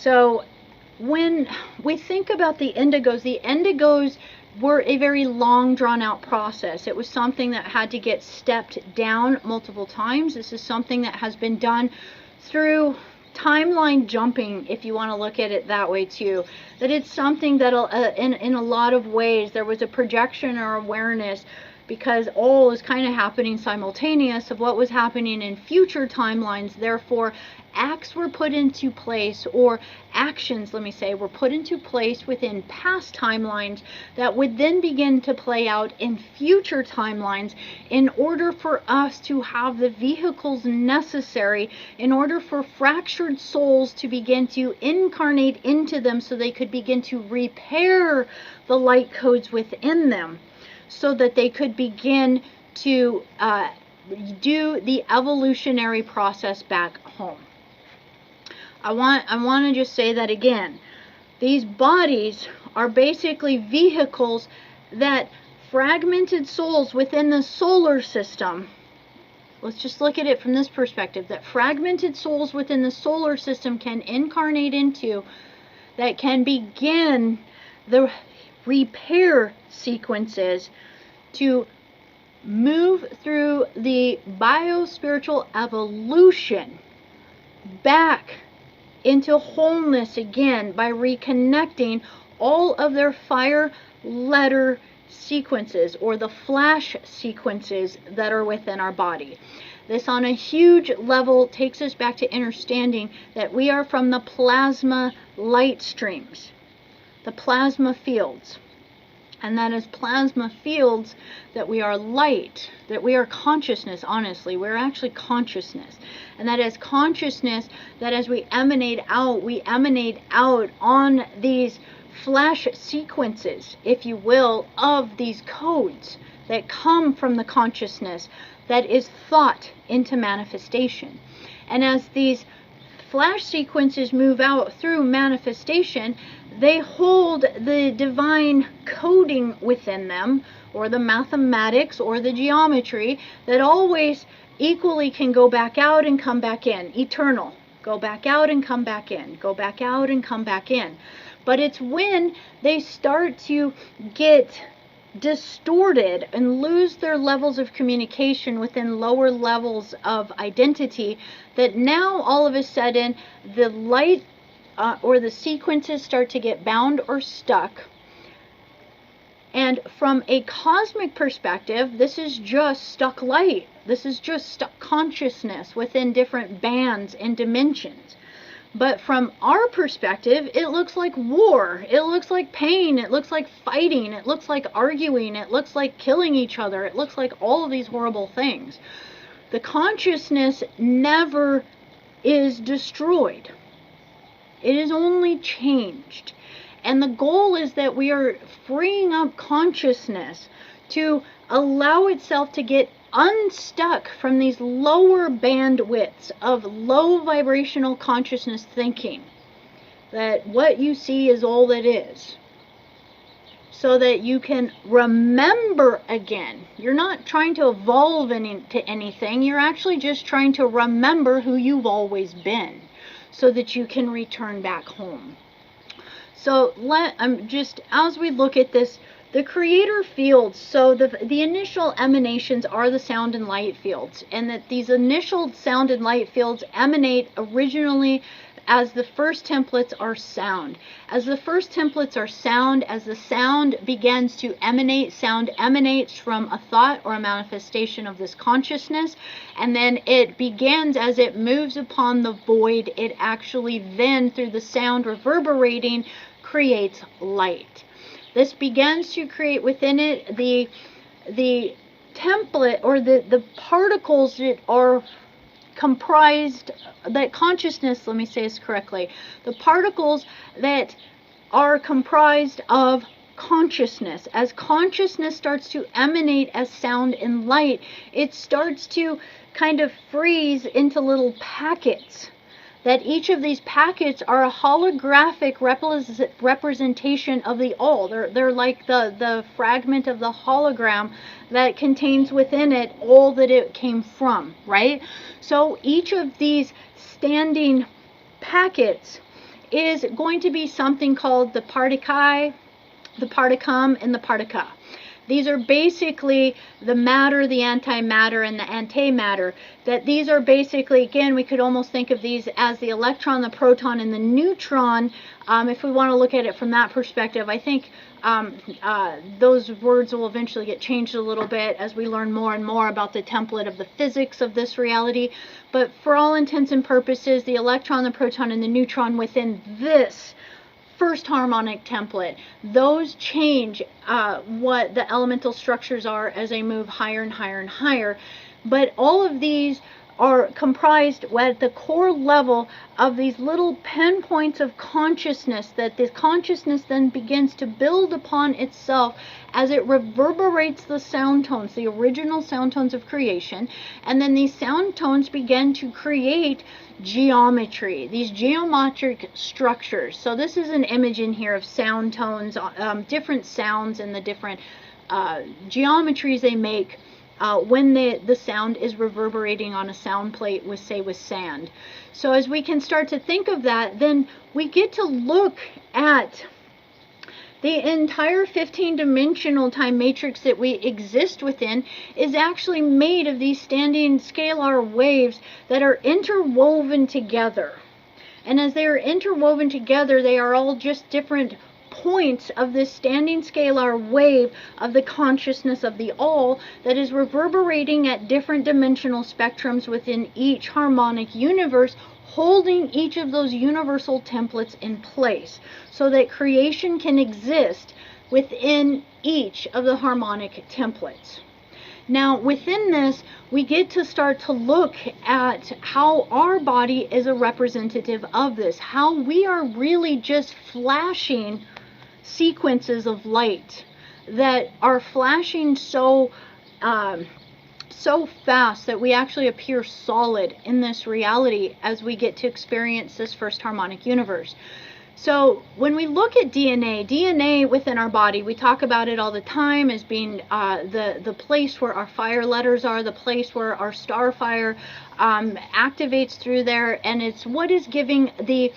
So when we think about the indigos were a very long, drawn-out process. It was something that had to get stepped down multiple times. This is something that has been done through timeline jumping, if you want to look at it that way too. That it's something that in a lot of ways there was a projection or awareness, because all is kind of happening simultaneous of what was happening in future timelines. Therefore, acts were put into place, or actions, let me say, were put into place within past timelines that would then begin to play out in future timelines in order for us to have the vehicles necessary in order for fractured souls to begin to incarnate into them, so they could begin to repair the light codes within them, so that they could begin to do the evolutionary process back home. I want to just say that again. These bodies are basically vehicles that fragmented souls within the solar system, let's just look at it from this perspective, that fragmented souls within the solar system can incarnate into, that can begin the repair sequences to move through the biospiritual evolution back into wholeness again by reconnecting all of their fire letter sequences, or the flash sequences that are within our body. This on a huge level takes us back to understanding that we are from the plasma light streams, the plasma fields. And that is plasma fields, that we are light, that we are consciousness. Honestly, we're actually consciousness. And that is consciousness, that as we emanate out on these flash sequences, if you will, of these codes that come from the consciousness that is thought into manifestation. And as these flash sequences move out through manifestation, they hold the divine coding within them, or the mathematics, or the geometry, that always equally can go back out and come back in. Eternal. Go back out and come back in. Go back out and come back in. But it's when they start to get distorted and lose their levels of communication within lower levels of identity, that now all of a sudden the light or the sequences start to get bound or stuck. And from a cosmic perspective, this is just stuck light. This is just stuck consciousness within different bands and dimensions. But from our perspective, it looks like war. It looks like pain. It looks like fighting. It looks like arguing. It looks like killing each other. It looks like all of these horrible things. The consciousness never is destroyed. It is only changed. And the goal is that we are freeing up consciousness to allow itself to get unstuck from these lower bandwidths of low vibrational consciousness thinking, that what you see is all that is, so that you can remember again. You're not trying to evolve into anything. You're actually just trying to remember who you've always been, so that you can return back home. So as we look at this, the creator fields, so the initial emanations are the sound and light fields, and that these initial sound and light fields emanate originally as the first templates are sound. As the first templates are sound, as the sound begins to emanate, sound emanates from a thought or a manifestation of this consciousness, and then it begins, as it moves upon the void, it actually then, through the sound reverberating, creates light. This begins to create within it the template, or the particles that are comprised, that consciousness, let me say this correctly, the particles that are comprised of consciousness. As consciousness starts to emanate as sound and light, it starts to kind of freeze into little packets, that each of these packets are a holographic representation of the all. They're like the fragment of the hologram that contains within it all that it came from, right? So each of these standing packets is going to be something called the partikai, the particum, and the partica. These are basically the matter, the antimatter, and the antimatter. That these are basically, again, we could almost think of these as the electron, the proton, and the neutron, if we want to look at it from that perspective. I think those words will eventually get changed a little bit as we learn more and more about the template of the physics of this reality. But for all intents and purposes, the electron, the proton, and the neutron within this first harmonic template, those change what the elemental structures are as they move higher and higher and higher. But all of these are comprised at the core level of these little pinpoints of consciousness, that this consciousness then begins to build upon itself as it reverberates the sound tones, the original sound tones of creation. And then these sound tones begin to create geometry, these geometric structures. So this is an image in here of sound tones, different sounds and the different geometries they make when the sound is reverberating on a sound plate with, say, with sand. So as we can start to think of that, then we get to look at the entire 15-dimensional time matrix that we exist within is actually made of these standing scalar waves that are interwoven together. And as they are interwoven together, they are all just different points of this standing scalar wave of the consciousness of the all that is reverberating at different dimensional spectrums within each harmonic universe, holding each of those universal templates in place so that creation can exist within each of the harmonic templates. Now, within this, we get to start to look at how our body is a representative of this, how we are really just flashing sequences of light that are flashing so fast that we actually appear solid in this reality as we get to experience this first harmonic universe. So when we look at DNA within our body, we talk about it all the time as being the place where our fire letters are, the place where our star fire activates through there, and it's what is giving the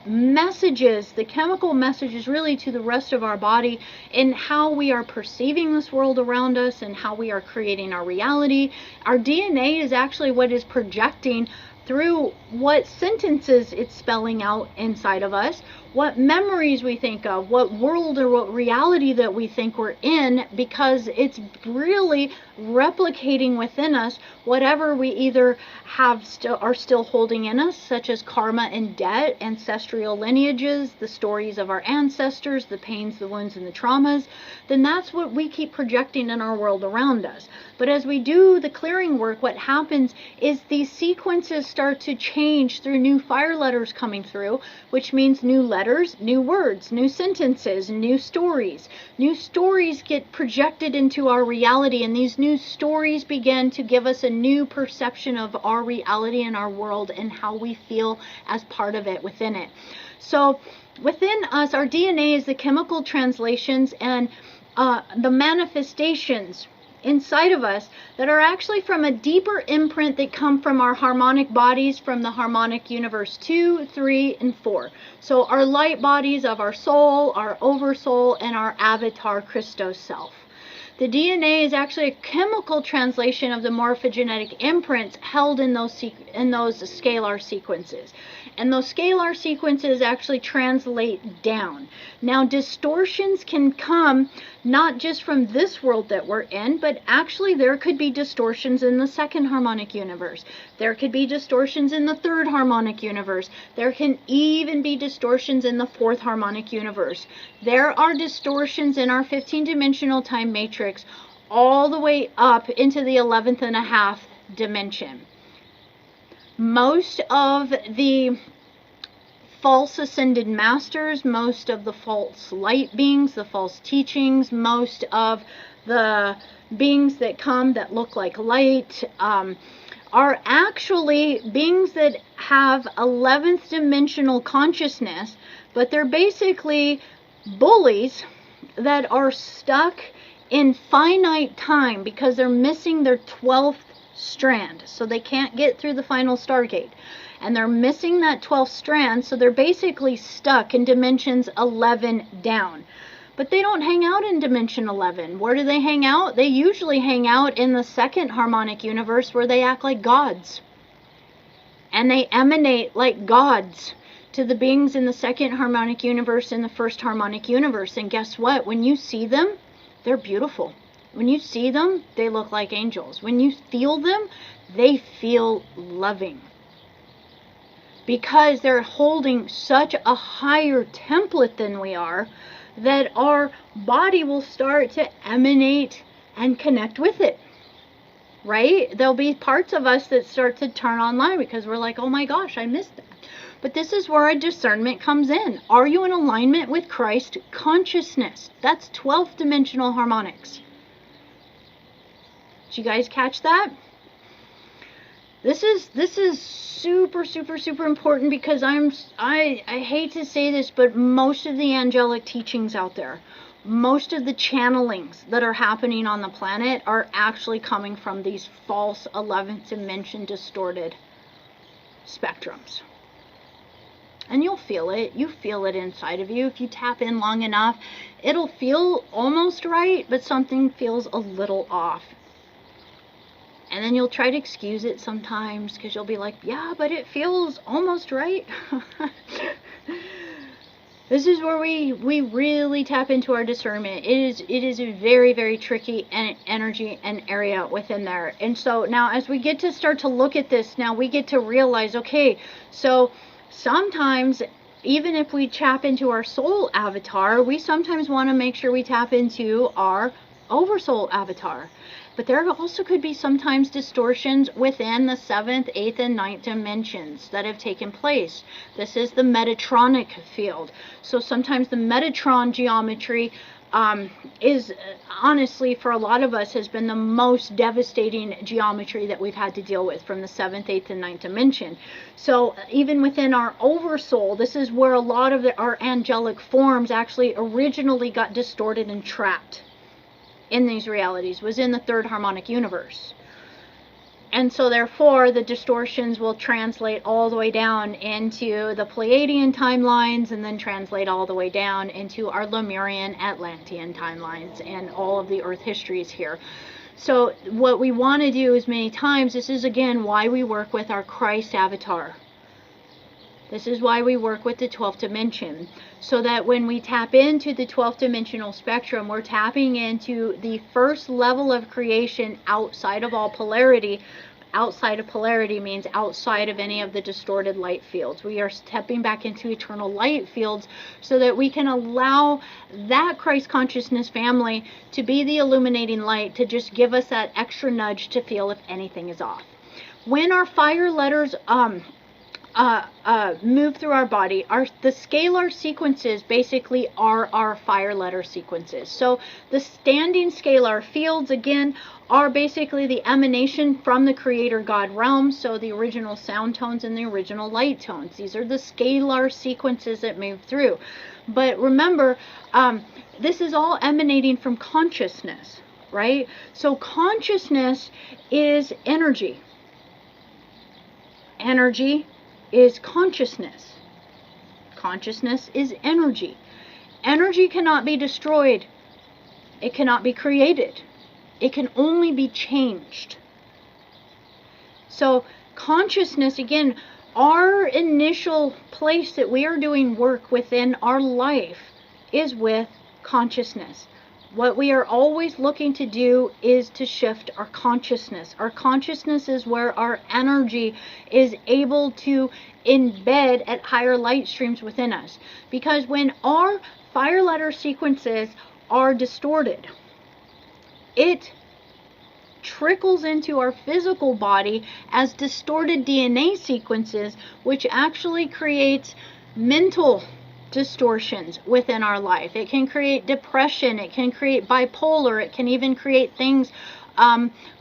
messages, the chemical messages really to the rest of our body in how we are perceiving this world around us and how we are creating our reality. Our DNA is actually what is projecting through what sentences it's spelling out inside of us, what memories we think of, what world or what reality that we think we're in, because it's really replicating within us whatever we either are still holding in us, such as karma and debt, ancestral lineages, the stories of our ancestors, the pains, the wounds, and the traumas. Then that's what we keep projecting in our world around us. But as we do the clearing work, what happens is these sequences start to change through new fire letters coming through, which means new letters, new words, new sentences, new stories. New stories get projected into our reality, and these new stories begin to give us a new perception of our reality and our world and how we feel as part of it within it. So within us, our DNA is the chemical translations and the manifestations inside of us that are actually from a deeper imprint that come from our harmonic bodies from the harmonic universe 2, 3, and 4. So our light bodies of our soul, our oversoul, and our avatar Christos self. The DNA is actually a chemical translation of the morphogenetic imprints held in those scalar sequences. And those scalar sequences actually translate down. Now, distortions can come not just from this world that we're in, but actually there could be distortions in the second harmonic universe. There could be distortions in the third harmonic universe. There can even be distortions in the fourth harmonic universe. There are distortions in our 15-dimensional time matrix all the way up into the 11th and a half dimension. Most of the false ascended masters, most of the false light beings, the false teachings, most of the beings that come that look like light are actually beings that have 11th dimensional consciousness, but they're basically bullies that are stuck in finite time because they're missing their 12th strand, so they can't get through the final Stargate. and they're missing that 12th strand, so they're basically stuck in dimensions 11 down. But they don't hang out in dimension 11. Where do they hang out? They usually hang out in the second harmonic universe, where they act like gods. And they emanate like gods to the beings in the second harmonic universe and the first harmonic universe. And guess what? When you see them, they're beautiful. When you see them, they look like angels. When you feel them, they feel loving. Because they're holding such a higher template than we are, that our body will start to emanate and connect with it, right? There'll be parts of us that start to turn online because we're like, oh my gosh, I missed that. But this is where our discernment comes in. Are you in alignment with Christ consciousness? That's 12th dimensional harmonics. Did you guys catch that? This is super, super, super important, because I hate to say this, but most of the angelic teachings out there, most of the channelings that are happening on the planet are actually coming from these false 11th dimension distorted spectrums. And you'll feel it. You feel it inside of you. If you tap in long enough, it'll feel almost right, but something feels a little off. And then you'll try to excuse it sometimes, because you'll be like, yeah, but it feels almost right. This is where we really tap into our discernment. It is a very, very tricky energy and area within there. And so now, as we get to start to look at this, now we get to realize, okay, so sometimes, even if we tap into our soul avatar, we sometimes want to make sure we tap into our oversoul avatar. But there also could be sometimes distortions within the 7th, 8th, and 9th dimensions that have taken place. This is the Metatronic field. So sometimes the Metatron geometry is, honestly, for a lot of us, has been the most devastating geometry that we've had to deal with from the 7th, 8th, and 9th dimension. So even within our oversoul, this is where a lot of our angelic forms actually originally got distorted and trapped in these realities, was in the 3rd harmonic universe. And so therefore the distortions will translate all the way down into the Pleiadian timelines, and then translate all the way down into our Lemurian, Atlantean timelines, and all of the Earth histories here. So what we want to do is, many times, this is again why we work with our Christ avatar. This is why we work with the 12th dimension, so that when we tap into the 12th dimensional spectrum, we're tapping into the first level of creation outside of all polarity. Outside of polarity means outside of any of the distorted light fields. We are stepping back into eternal light fields, so that we can allow that Christ consciousness family to be the illuminating light, to just give us that extra nudge to feel if anything is off. When our fire letters move through our body, the scalar sequences basically are our fire letter sequences. So the standing scalar fields, again, are basically the emanation from the creator God realm. So the original sound tones and the original light tones, these are the scalar sequences that move through. But remember, this is all emanating from consciousness, right? So consciousness is energy. Energy is consciousness. Consciousness is energy. Energy cannot be destroyed. It cannot be created. It can only be changed. So consciousness, again, our initial place that we are doing work within our life is with consciousness. What we are always looking to do is to shift our consciousness. Our consciousness is where our energy is able to embed at higher light streams within us. Because when our fire letter sequences are distorted, it trickles into our physical body as distorted DNA sequences, which actually creates mental distortions within our life. It can create depression, it can create bipolar, it can even create things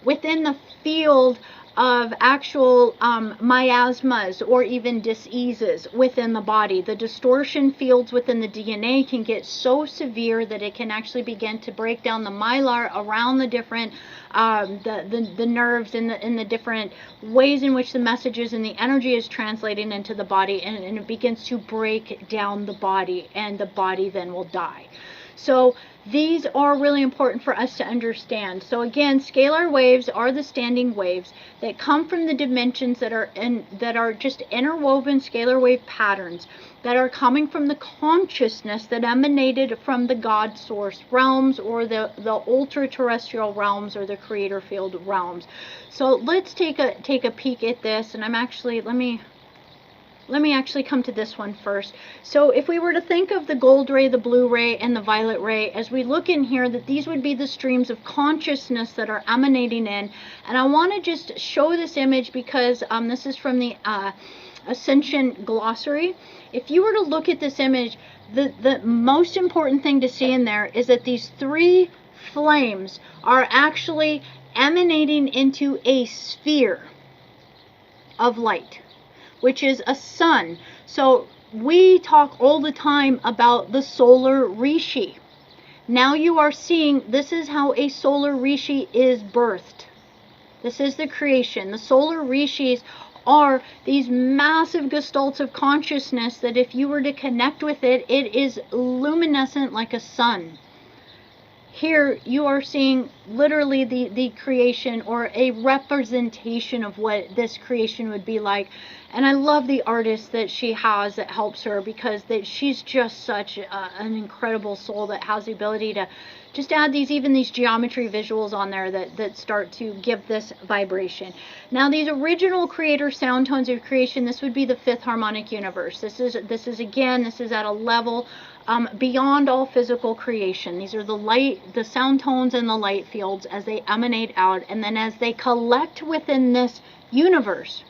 within the field of actual miasmas or even diseases within the body. The distortion fields within the DNA can get so severe that it can actually begin to break down the mylar around the different the nerves in the different ways in which the messages and the energy is translating into the body, and it begins to break down the body, and the body then will die. So these are really important for us to understand. So again, scalar waves are the standing waves that come from the dimensions that are just interwoven scalar wave patterns that are coming from the consciousness that emanated from the God source realms, or the ultra terrestrial realms, or the creator field realms. So let's take a peek at this, and I'm actually let me actually come to this one first. So if we were to think of the gold ray, the blue ray, and the violet ray, as we look in here, that these would be the streams of consciousness that are emanating in. And I want to just show this image because this is from the Ascension Glossary. If you were to look at this image, the most important thing to see in there is that these three flames are actually emanating into a sphere of light, which is a sun. So we talk all the time about the solar Rishi. Now you are seeing this is how a solar Rishi is birthed. This is the creation. The solar Rishis are these massive gestalts of consciousness that if you were to connect with it, it is luminescent like a sun. Here you are seeing literally the creation, or a representation of what this creation would be like. And I love the artist that she has that helps her, because she's just such an incredible soul that has the ability to just add these geometry visuals on there that start to give this vibration. Now these original creator sound tones of creation, this would be the fifth harmonic universe. This is at a level beyond all physical creation. These are the sound tones and the light fields as they emanate out, and then as they collect within this universe,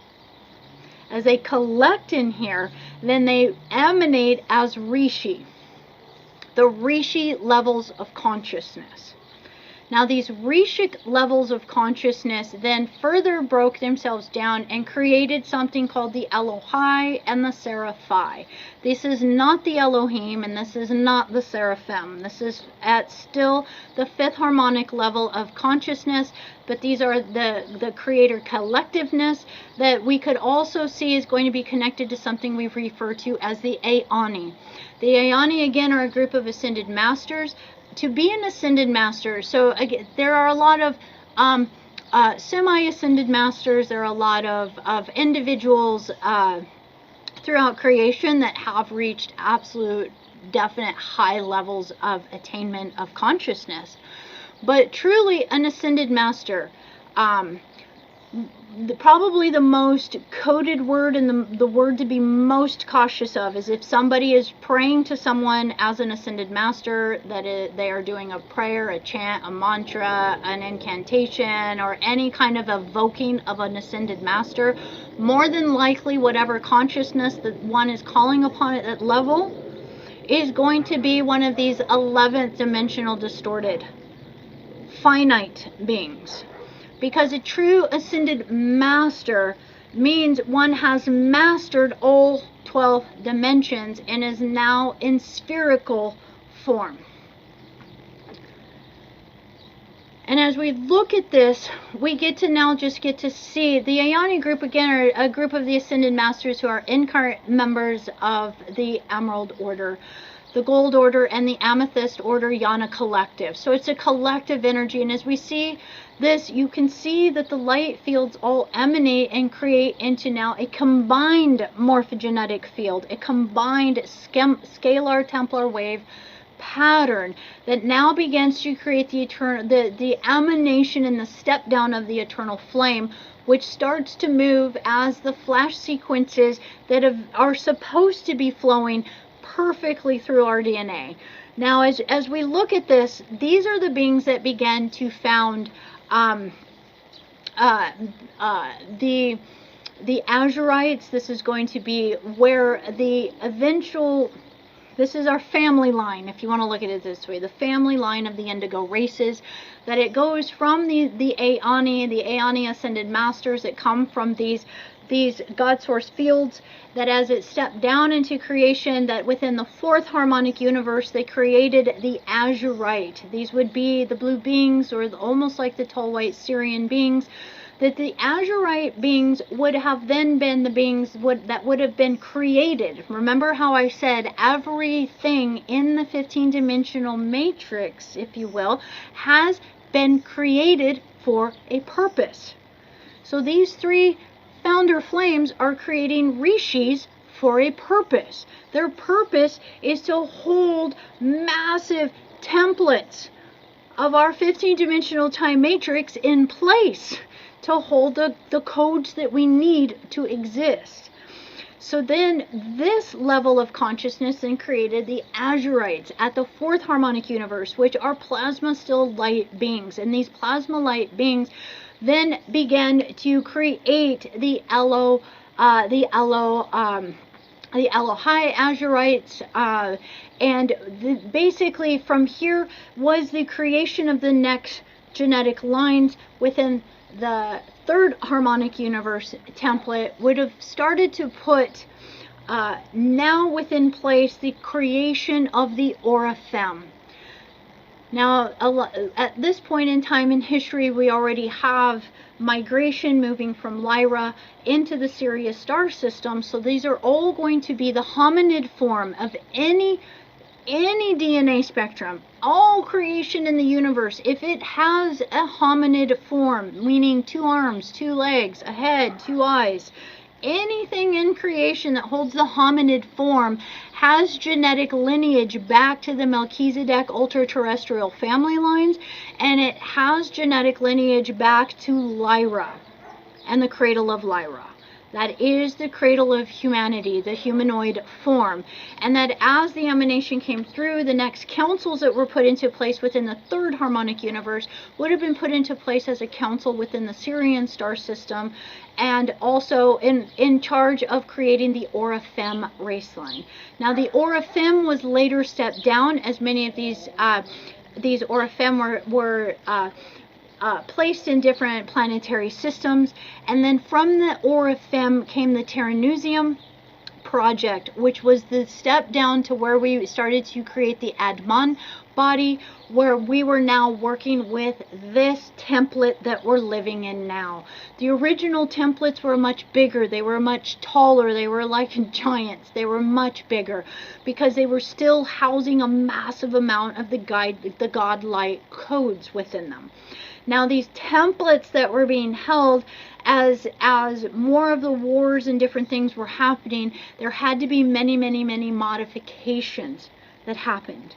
as they collect in here, then they emanate as Rishi, the Rishi levels of consciousness. Now these Rishic levels of consciousness then further broke themselves down and created something called the Elohai and the Seraphi. This is not the Elohim, and this is not the Seraphim. This is at still the fifth harmonic level of consciousness, but these are the creator collectiveness that we could also see is going to be connected to something we refer to as the Eieyani. The Eieyani, again, are a group of ascended masters. To be an ascended master, so again, there are a lot of semi-ascended masters. There are a lot of individuals throughout creation that have reached absolute, definite high levels of attainment of consciousness. But truly, an ascended master, probably the most coded word and the word to be most cautious of is if somebody is praying to someone as an ascended master, that they are doing a prayer, a chant, a mantra, an incantation, or any kind of evoking of an ascended master. More than likely, whatever consciousness that one is calling upon at that level is going to be one of these 11th dimensional distorted finite beings. Because a true ascended master means one has mastered all 12 dimensions and is now in spherical form. And as we look at this, we get to see the Eieyani group, again, are a group of the ascended masters who are incarnate members of the Emerald Order, the Gold Order, and the Amethyst Order Yana Collective. So it's a collective energy, and as we see this, you can see that the light fields all emanate and create into now a combined morphogenetic field, a combined scalar Templar wave pattern that now begins to create the emanation and the step down of the eternal flame, which starts to move as the flash sequences that are supposed to be flowing perfectly through our DNA. Now, as we look at this, these are the beings that began to found the Azurites. This is going to be where the eventual This is our family line, if you want to look at it this way, the family line of the indigo races, that it goes from the Eieyani ascended masters that come from these God source fields, that as it stepped down into creation, that within the fourth harmonic universe, they created the Azurite. These would be the blue beings, or almost like the tall white Syrian beings, that the Azurite beings would have then been the beings that would have been created. Remember how I said everything in the 15-dimensional matrix, if you will, has been created for a purpose. So these three founder flames are creating Rishis for a purpose. Their purpose is to hold massive templates of our 15-dimensional time matrix in place, to hold the codes that we need to exist. So then this level of consciousness then created the Azurites at the fourth harmonic universe, which are plasma still light beings. And these plasma light beings then began to create the Elohai Azurites, and basically from here was the creation of the next genetic lines within the third harmonic universe template. Would have started to put now within place the creation of the Oraphim. Now, at this point in time in history, we already have migration moving from Lyra into the Sirius star system. So these are all going to be the hominid form of any DNA spectrum. All creation in the universe, if it has a hominid form, meaning 2 arms, 2 legs, a head, 2 eyes, anything in creation that holds the hominid form has genetic lineage back to the Melchizedek ultra-terrestrial family lines, and it has genetic lineage back to Lyra and the cradle of Lyra. That is the cradle of humanity, the humanoid form. And that as the emanation came through, the next councils that were put into place within the third harmonic universe would have been put into place as a council within the Sirian star system, and also in charge of creating the Oraphim race line. Now the Oraphim was later stepped down, as many of these Oraphim were placed in different planetary systems, and then from the Oraphim came the Terranusium project, which was the step down to where we started to create the Adman body, where we were now working with this template that we're living in now. The original templates were much bigger, they were much taller, they were like giants, they were much bigger, because they were still housing a massive amount of the godlike codes within them. Now these templates that were being held, as more of the wars and different things were happening, there had to be many modifications that happened.